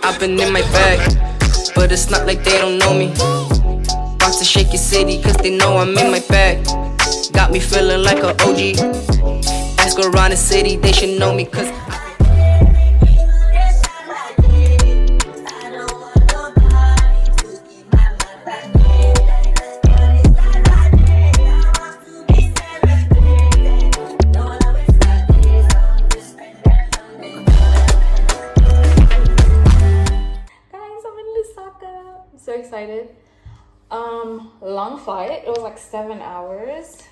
I've been in my bag, but it's not like they don't know me. About to shake your city, cause they know I'm in my bag. Got me feeling like a OG. Ask around the city, they should know me, cause so excited. Long flight. It was like 7 hours.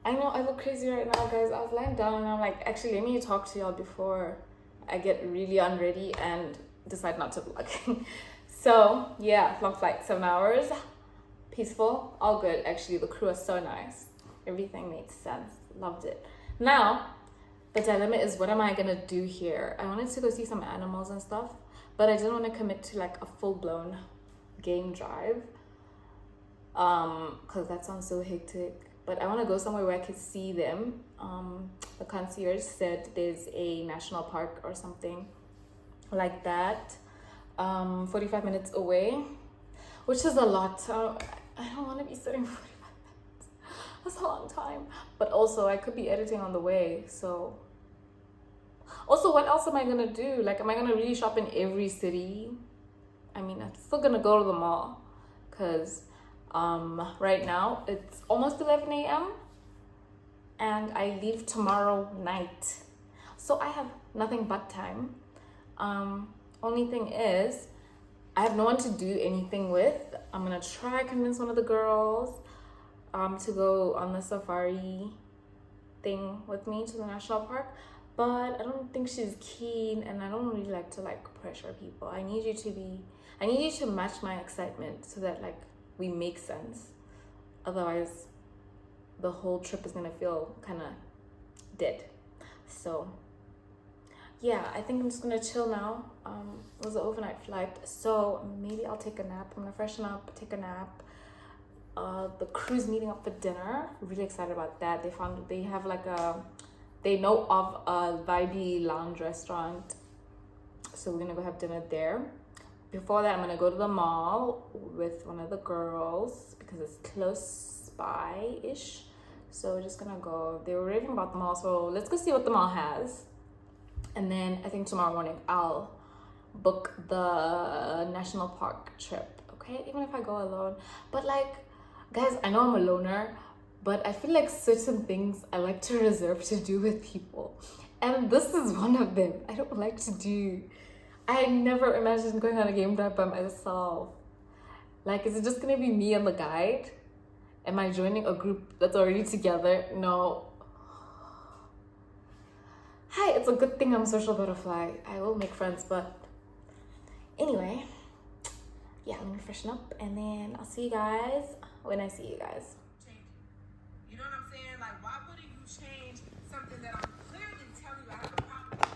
I know I look crazy right now, guys. I was lying down and I'm like, actually, let me talk to y'all before I get really unready and decide not to vlog. So yeah, long flight, 7 hours. Peaceful, all good. Actually, the crew was so nice. Everything made sense. Loved it. Now, the dilemma is, what am I gonna do here? I wanted to go see some animals and stuff, but I didn't want to commit to like a full-blown game drive, because that sounds so hectic. But I want to go somewhere where I could see them. The concierge said there's a national park or something like that, 45 minutes away, which is a lot. I don't want to be sitting 45 minutes. That's a long time. But also I could be editing on the way, so also, what else am I gonna do? Like, am I gonna really shop in every city? I mean, I'm still gonna go to the mall, because right now it's almost 11 a.m. and I leave tomorrow night, so I have nothing but time. Only thing is, I have no one to do anything with. I'm gonna try convince one of the girls to go on the safari thing with me to the national park, but I don't think she's keen, and I don't really like to like pressure people. I need you to match my excitement so that like we make sense. Otherwise, the whole trip is gonna feel kind of dead. So yeah, I think I'm just gonna chill now. It was an overnight flight, so maybe I'll take a nap. I'm gonna freshen up, take a nap. The crew's meeting up for dinner. Really excited about that. They have like they know of a vibey lounge restaurant, so we're gonna go have dinner there. Before that, I'm gonna go to the mall with one of the girls because it's close by-ish. So we're just gonna go. They were raving about the mall, so let's go see what the mall has. And then I think tomorrow morning I'll book the national park trip, okay? Even if I go alone. But like, guys, I know I'm a loner, but I feel like certain things I like to reserve to do with people. And this is one of them. I don't like to do. I never imagined going on a game drive by myself. Like, is it just gonna be me and the guide? Am I joining a group that's already together? No. Hi, it's a good thing I'm a social butterfly. I will make friends, but anyway, yeah, I'm gonna freshen up and then I'll see you guys when I see you guys. You know what I'm saying? Like, why wouldn't you change something that I'm clearly telling you I have a problem with?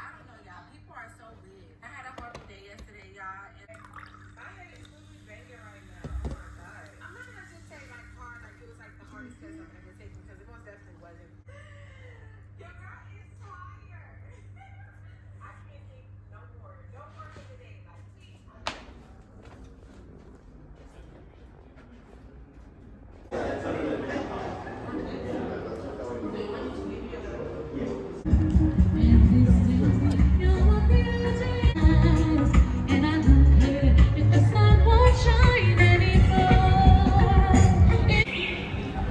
I don't know, y'all. People are so weird. I had a horrible day yesterday, y'all. And my head is literally banging right now. Oh my God. I'm not gonna just say like hard, like it was like the hardest test I've ever taken, because it most definitely wasn't. Your girl is tired. I can't think no more. No more for the day. Like, please.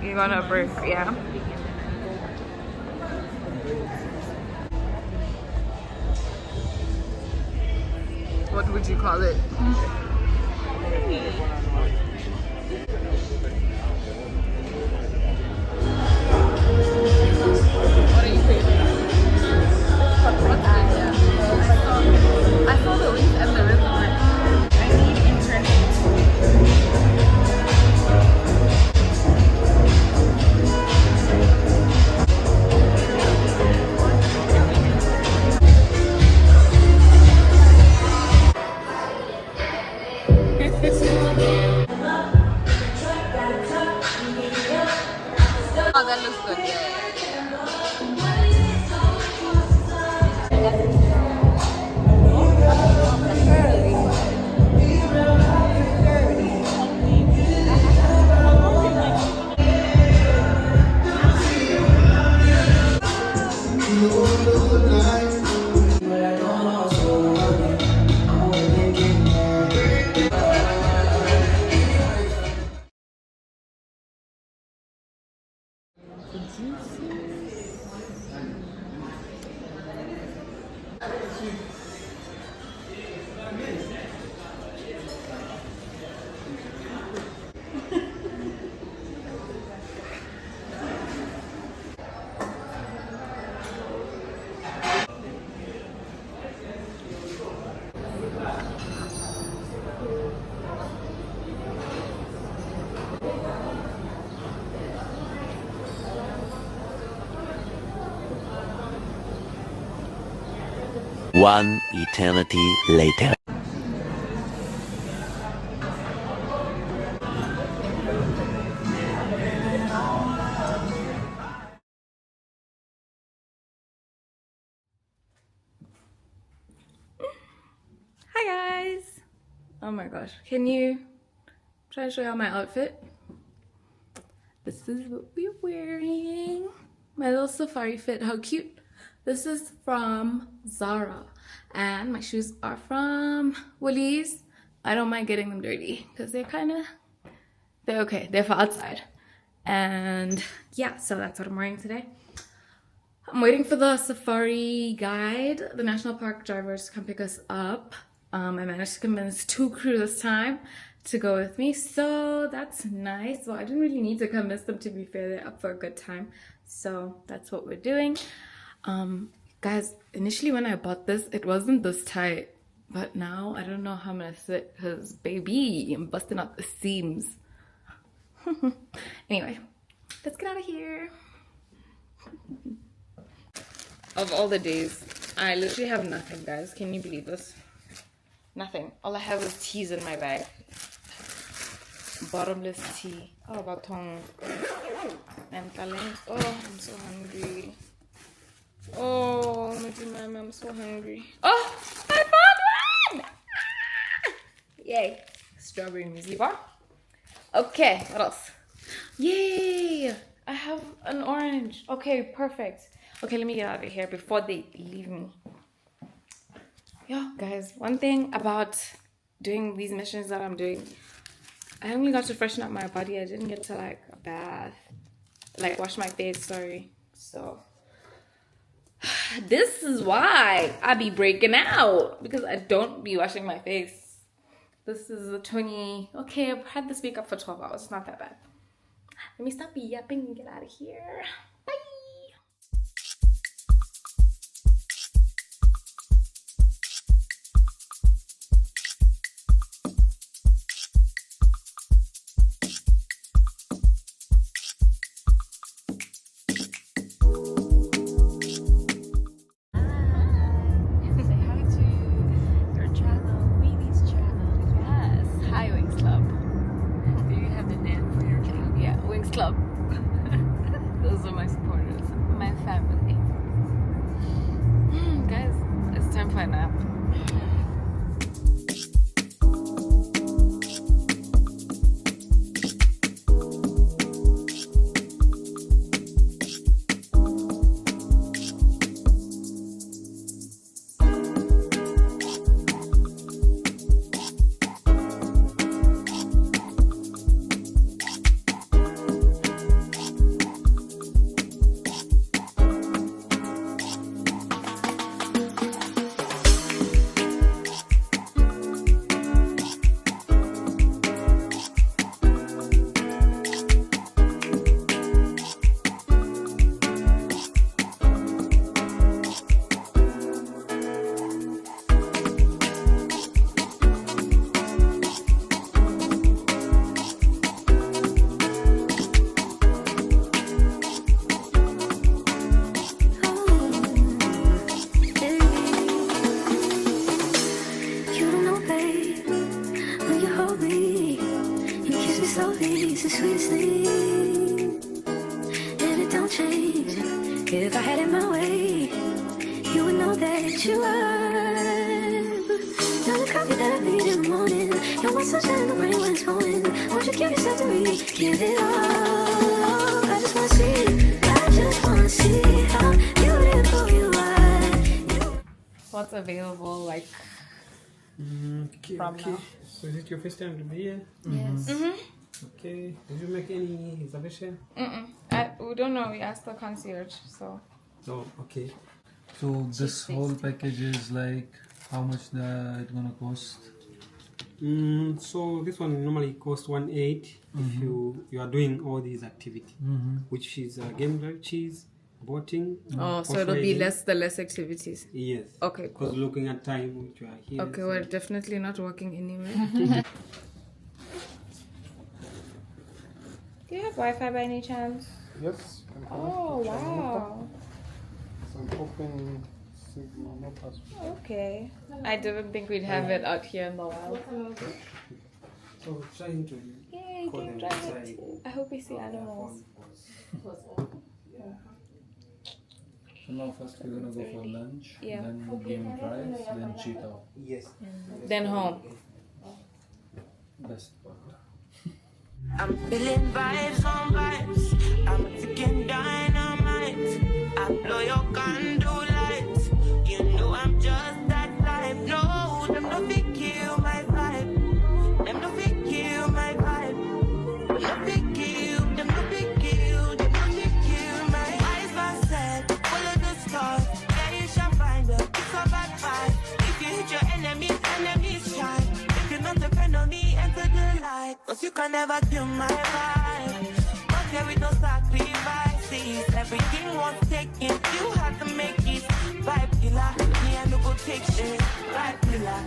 You're gonna break, yeah? What would you call it? What are you craving? I saw the Winx and the rhythm. I need internet. One eternity later. Hi guys! Oh my gosh, can you try to show y'all my outfit? This is what we're wearing. My little safari fit, how cute. This is from Zara and my shoes are from Woolies. I don't mind getting them dirty because they're okay. They're for outside. And yeah, so that's what I'm wearing today. I'm waiting for the safari guide, the national park drivers to come pick us up. I managed to convince 2 crew this time to go with me, so that's nice. Well, I didn't really need to convince them, to be fair. They're up for a good time, so that's what we're doing. Guys, initially when I bought this, it wasn't this tight, but now I don't know how I'm gonna sit because baby, I'm busting out the seams. Anyway, let's get out of here. Of all the days, I literally have nothing, guys. Can you believe this? Nothing. All I have is teas in my bag. Bottomless tea. Oh, batong. And talent. Oh, I'm so hungry. Oh, I'm so hungry. Oh, I found one! Ah! Yay. Strawberry muesli bar. Okay, what else? Yay! I have an orange. Okay, perfect. Okay, let me get out of here before they leave me. Yo, guys, one thing about doing these missions that I'm doing, I only got to freshen up my body. I didn't get to like a bath, like wash my face, sorry. So this is why I be breaking out, because I don't be washing my face. This is the 20, okay, I've had this makeup for 12 hours. It's not that bad. Let me stop yapping and get out of here. Bye. Club. Those are my supporters, my family. Guys, it's time for a nap. If I had it my way, you would know that you are. You're the coffee that I need in the morning. You're my sunshine in the rain when it's pouring. Won't you give yourself to me? Give it all. I just wanna see. I just wanna see how beautiful you are. What's available, like, from now? So is it your first time to be here? Yes. Okay. Did you make any reservation? We don't know. We asked the concierge, so. Oh, okay. So this whole package is like how much it gonna cost? So this one normally costs 1.8 if you are doing all these activities, which is game drive, cheese, boating. Oh, so horse it'll be riding. the less activities. Yes. Okay, Because cool. looking at time, which you are here. Okay, so- we're definitely not working anyway. Do you have Wi-Fi by any chance? Yes. Oh, wow. So I'm open signal, no password. Okay. I didn't think we'd have it out here in the wild. So trying to. Yay, game drive. I hope we see animals. So now first we're gonna go for lunch, Yeah. then game drives, then cheetah. Yes. Then home. Best part. I'm feeling vibes on vibes. I'm freaking dynamite. I blow your candle lights. You know I'm just that type. No, them no fit kill my vibe. Them no fit kill my vibe. No fit kill. Them no fit kill. Them no fit kill my eyes. My set. Follow the stars. Yeah, you shall find a piece of advice. If you hit your enemies shine. If you're not depend on me, enter the light. Cause you can never kill my vibe. But there with no sacrifices. Everything was taken. You had to make it. Vibe killer. Me and no go take shit. Vibe killer.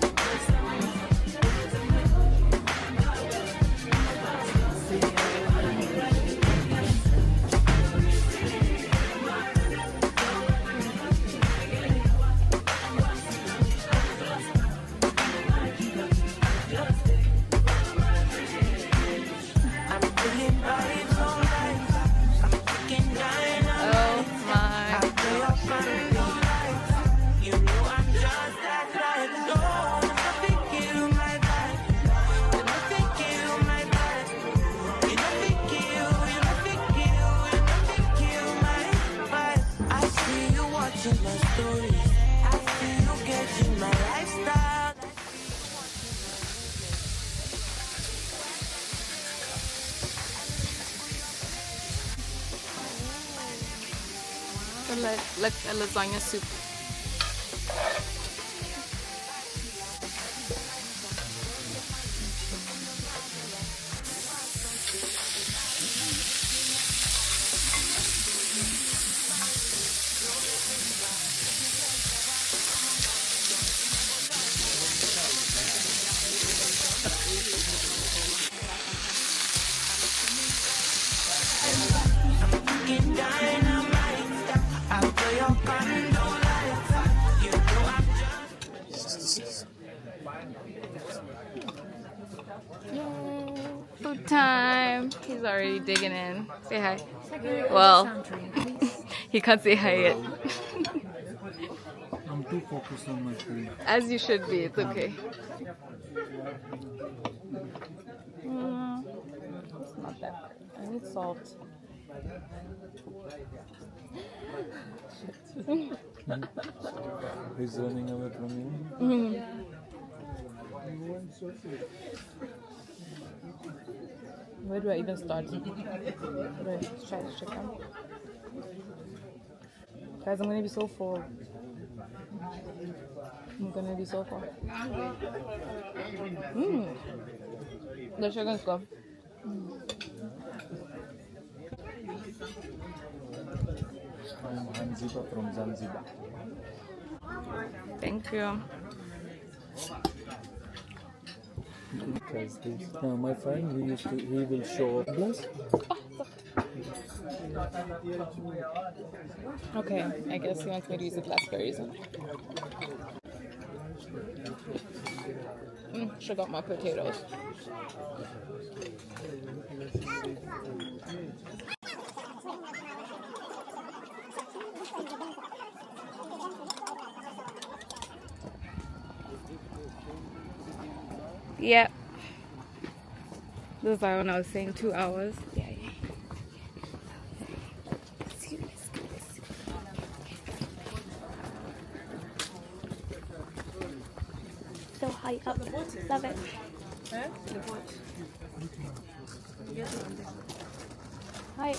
I'm feeling vibes on vibes. I'm freaking dynamite. Oh my. I play your candle lights. You know I'm just that type. No, them no fit kill my vibe. Them no fit kill my vibe. You no fit kill, you no fit kill, you no fit kill my vibe. I see you watching my stories. I see you getting my lifestyle. So like a lasagna soup. Freaking dynamite. I blow your candle lights. You know I'm just. Food time. He's already digging in. Say hi. Well, he can't say hi yet. I'm too focused on my food. As you should be. It's okay. It's not that. I need salt. He's running away from you. Where do I even start? Right, try the chicken. Guys, I'm gonna be so full. I'm gonna be so full. The chicken's good. I'm Hanziba from Zanzibar. Thank you. Tries this. My friend, he will show up this. Okay, I guess he wants me to use the glass berries. Should got my potatoes. Yep. This is like when I was saying 2 hours. Yeah. So high up. Love it. Hi.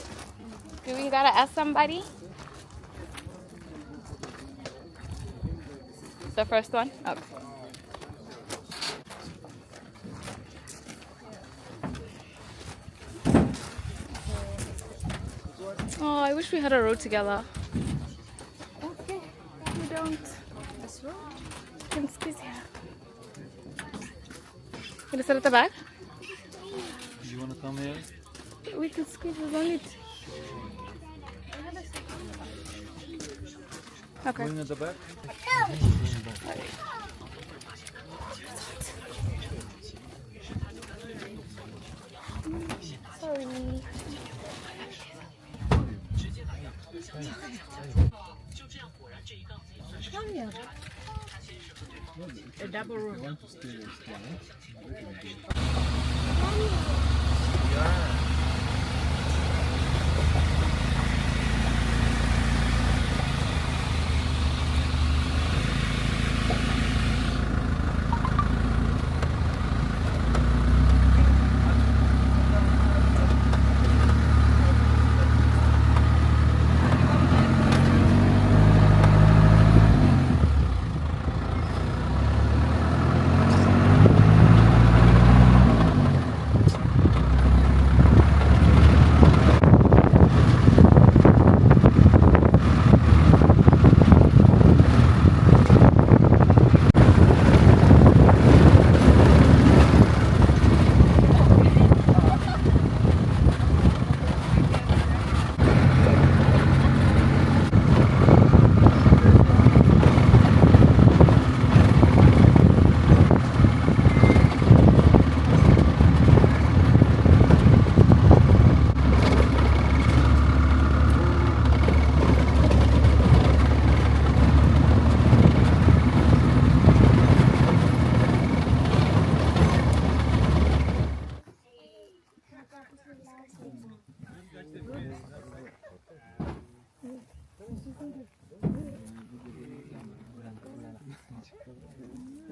Do we gotta ask somebody? The first one? Okay. Oh, I wish we had a road together. Okay, we don't. This road? You can squeeze here. Gonna sit at the back? Do you want to come here? We can squeeze, there's only okay. Going at the back? Sorry. A double room.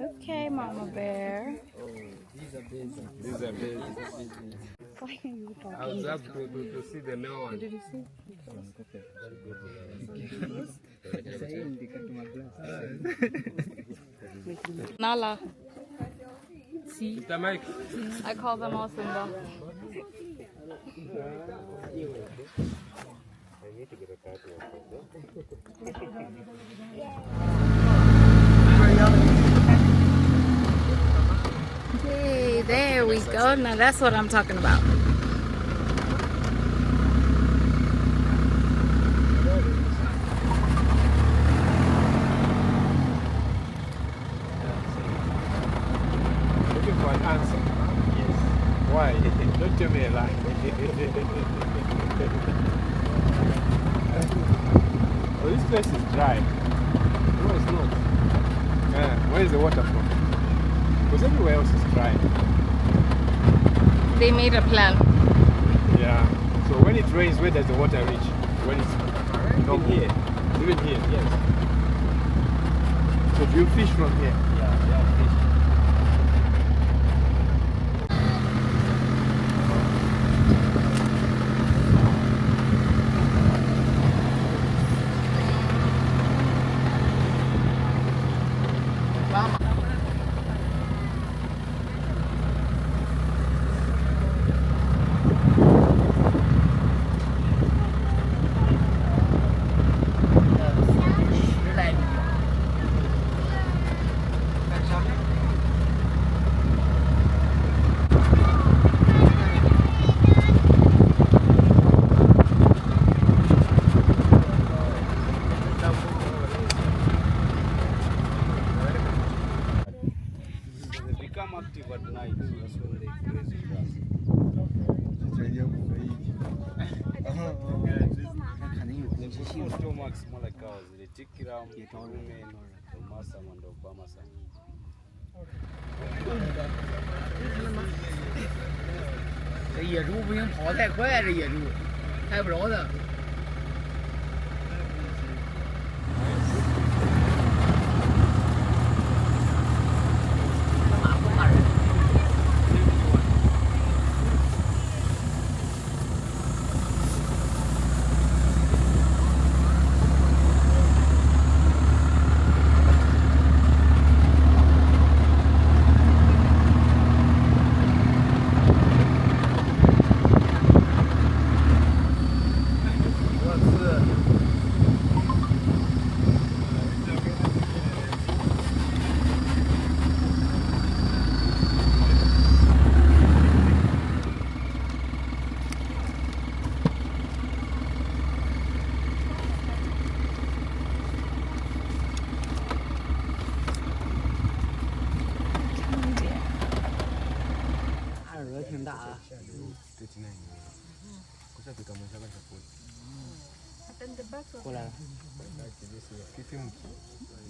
Okay, Mama Bear. These are big. I was up to see the new one. Did you see? Nala. Mr. Mike. I call them all Simba. Yay, there we go. Now that's what I'm talking about. Looking for an answer. Yes. Why? Don't tell me a lie. Oh, this place is dry. No, it's not. Where is the water from? Because everywhere else is dry. They made a plan. Yeah. So when it rains, where does the water reach? When it's not here. Even here, yes. So do you fish from here? Yeah, fish.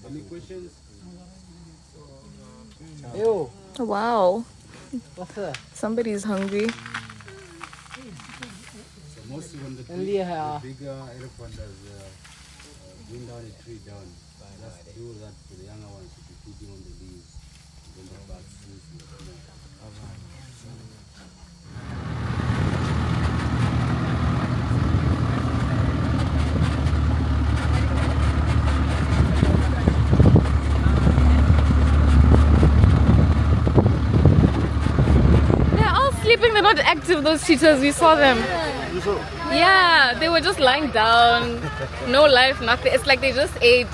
Any questions? Wow. Somebody's hungry. Mostly when the bigger elephant has bring down a tree down, just do that for the younger ones to be feeding on the leaves. Then the birds They're all sleeping. They're not active, those cheetahs. We saw them. Yeah, they were just lying down. No life, nothing. It's like they just ate.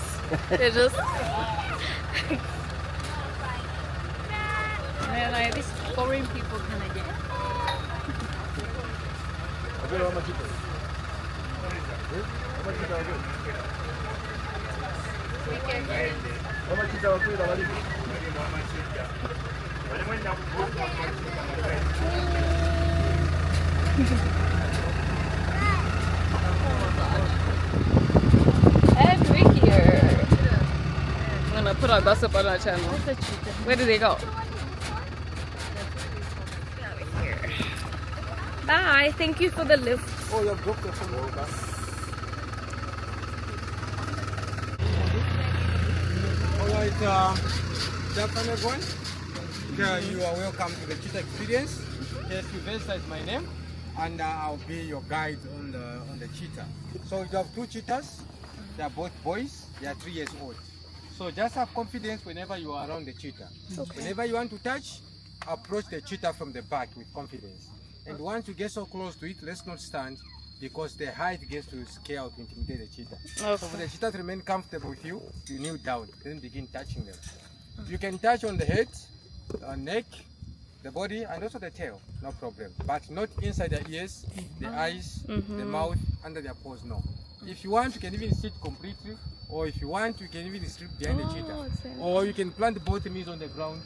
They're just... Man, these foreign people kind of get... Every year. I'm gonna put our gossip on our channel. Where did they go? Bye. Thank you for the lift. Oh, you have dropped your phone. Alright, good afternoon everyone. You are welcome to the cheetah experience. Yes, Sylvester is my name, and I'll be your guide on the cheetah. So you have two cheetahs. They are both boys. They are 3 years old. So just have confidence whenever you are around the cheetah. Okay. Whenever you want to touch, approach the cheetah from the back with confidence. And once you get so close to it, let's not stand, because the height gets to scare out, intimidate the cheetah. Okay. So for the cheetah to remain comfortable with you, you kneel down, then begin touching them. You can touch on the head, neck, the body, and also the tail, no problem. But not inside the ears, the eyes, the mouth, under their paws, no. If you want, you can even sit completely, or if you want, you can even sleep behind the cheetah. Or you can plant both knees on the ground,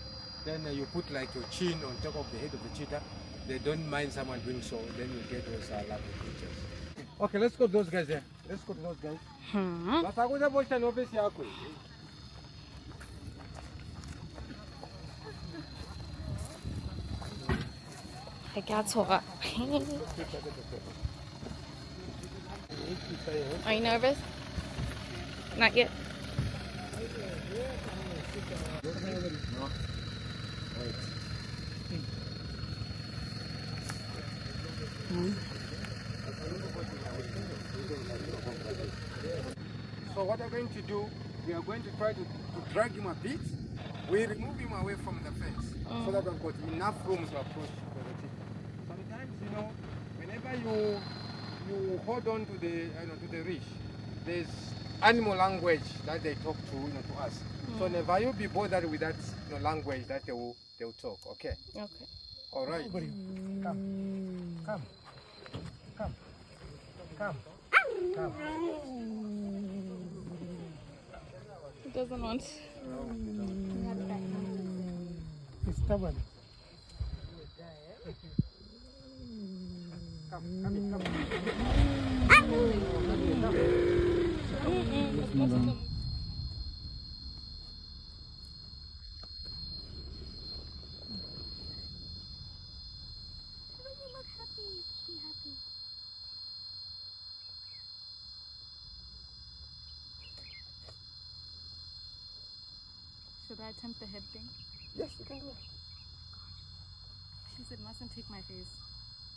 then you put like your chin on top of the head of the cheetah. They don't mind someone doing so, then you get those lovely pictures. Okay, let's go to those guys there. Let's go to those guys. Are you nervous? Not yet. So what we're going to do, we are going to try to drag him a bit. We remove him away from the fence so that we've got enough room to approach the cheetah. Sometimes, whenever you hold on to the leash, there's animal language that they talk to us. So never you be bothered with that language that they will talk. Okay. Okay. All right. Come. He doesn't want. He's stubborn. Come. Should I attempt the head thing? Yes, you can do it. She said mustn't take my face.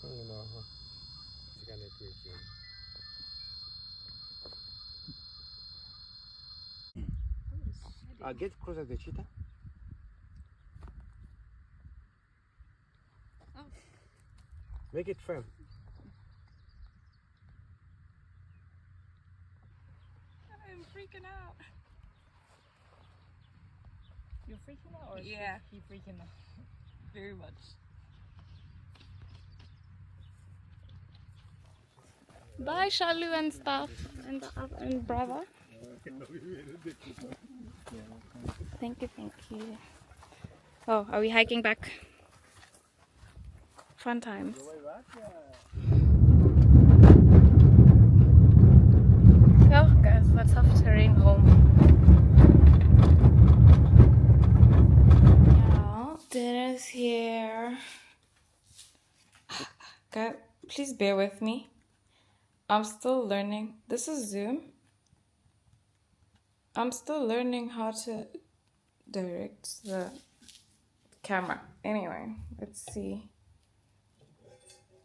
No. She can make it. Get closer to the cheetah. Oh. Make it firm. I'm freaking out. You're freaking out, or yeah, he freaking out? Very much. Bye, Shalu and stuff, and brother. Thank you. Oh, are we hiking back? Fun times. Well, guys, let's have terrain home. Yeah, dinner's here. Guys, please bear with me. I'm still learning. This is Zoom. I'm still learning how to direct the camera. Anyway, let's see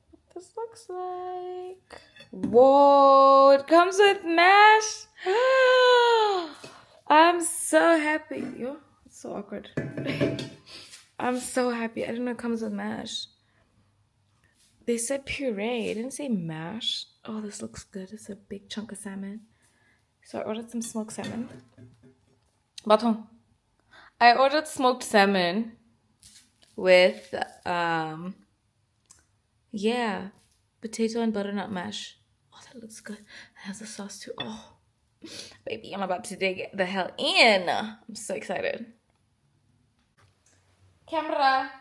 what this looks like. Whoa, it comes with mash. I'm so happy. Yo, it's so awkward. I'm so happy. I didn't know it comes with mash. They said puree. It didn't say mash. Oh, this looks good. It's a big chunk of salmon. So I ordered some smoked salmon. Baton. I ordered smoked salmon with yeah, potato and butternut mash. Oh, that looks good. It has a sauce too. Oh, baby, I'm about to dig the hell in. I'm so excited. Camera.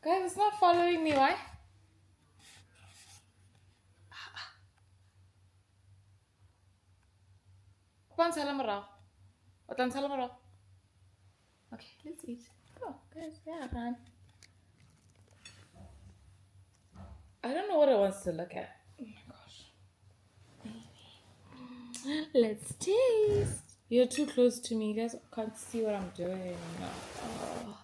Guys, it's not following me. Why? Okay, let's eat. Oh, guys, yeah, man. I don't know what it wants to look at. Oh my gosh. Let's taste. You're too close to me. You guys can't see what I'm doing. Oh.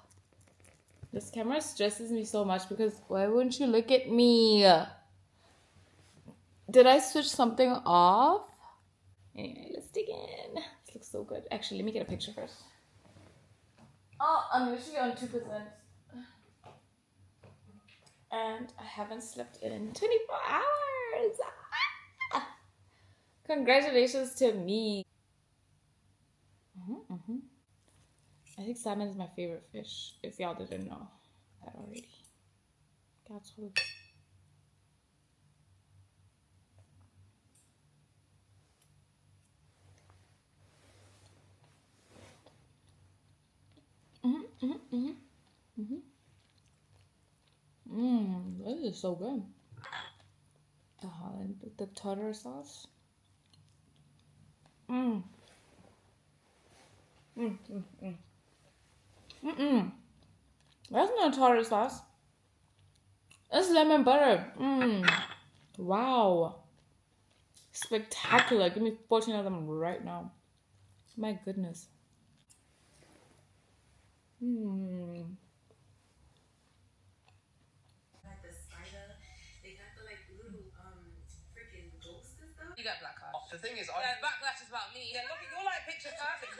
This camera stresses me so much because why wouldn't you look at me? Did I switch something off? Anyway, let's dig in. This looks so good. Actually, let me get a picture first. Oh, I'm literally on 2%. And I haven't slept in 24 hours. Ah! Congratulations to me. I think salmon is my favorite fish, if y'all didn't know that already. That's all. This is so good. The Holland with the tartar sauce. That's not tartar sauce. That's lemon butter. Wow. Spectacular. Give me 14 of them right now. My goodness. You got black card. The thing is, backlash is about me. Yeah, look, you're like picture perfect.